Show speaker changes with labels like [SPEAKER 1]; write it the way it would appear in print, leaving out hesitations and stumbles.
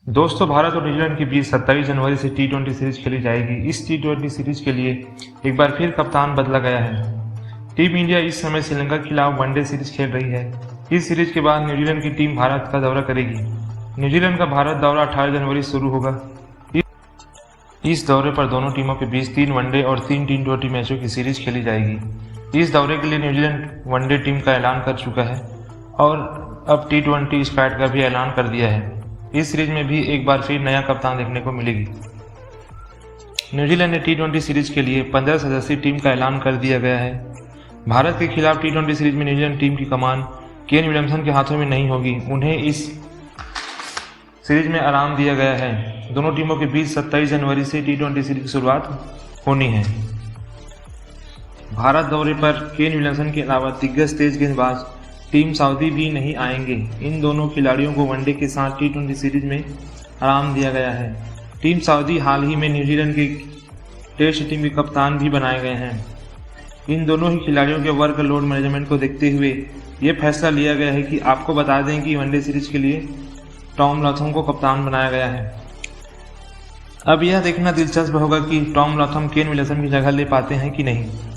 [SPEAKER 1] दोस्तों, भारत और न्यूजीलैंड के बीच 27 जनवरी से T20 सीरीज खेली जाएगी। इस T20 सीरीज के लिए एक बार फिर कप्तान बदला गया है। टीम इंडिया इस समय श्रीलंका के खिलाफ वनडे सीरीज खेल रही है। इस सीरीज के बाद न्यूजीलैंड की टीम भारत का दौरा करेगी। न्यूजीलैंड का भारत दौरा 18 जनवरी शुरू होगा। इस दौरे पर दोनों टीमों के बीच 3 वनडे और 3 T20 मैचों की सीरीज खेली जाएगी। इस दौरे के लिए न्यूजीलैंड वनडे टीम का ऐलान कर चुका है और अब T20 स्क्वाड का भी ऐलान कर दिया है। इस सीरीज में भी एक बार फिर नया कप्तान देखने को मिलेगी। न्यूजीलैंड ने T20 सीरीज के लिए 15 सदस्यीय टीम का ऐलान कर दिया गया है। भारत के खिलाफ T20 सीरीज में न्यूजीलैंड टीम की कमान केन विलियमसन के हाथों में नहीं होगी। उन्हें इस सीरीज में आराम दिया गया है। दोनों टीमों के बीच 27 जनवरी से T20 सीरीज की शुरुआत होनी है। भारत दौरे पर केन विलियमसन के अलावा दिग्गज तेज गेंदबाज टीम साउदी भी नहीं आएंगे। इन दोनों खिलाड़ियों को वनडे के साथ T20 सीरीज में आराम दिया गया है। टीम साउदी हाल ही में न्यूजीलैंड की टेस्ट टीम के कप्तान भी बनाए गए हैं। इन दोनों ही खिलाड़ियों के वर्कलोड मैनेजमेंट को देखते हुए ये फैसला लिया गया है कि आपको बता दें कि वनडे सीरीज के लिए टॉम लॉथम को कप्तान बनाया गया है। अब यह देखना दिलचस्प होगा कि टॉम लॉथम केन विलियमसन की जगह ले पाते हैं कि नहीं।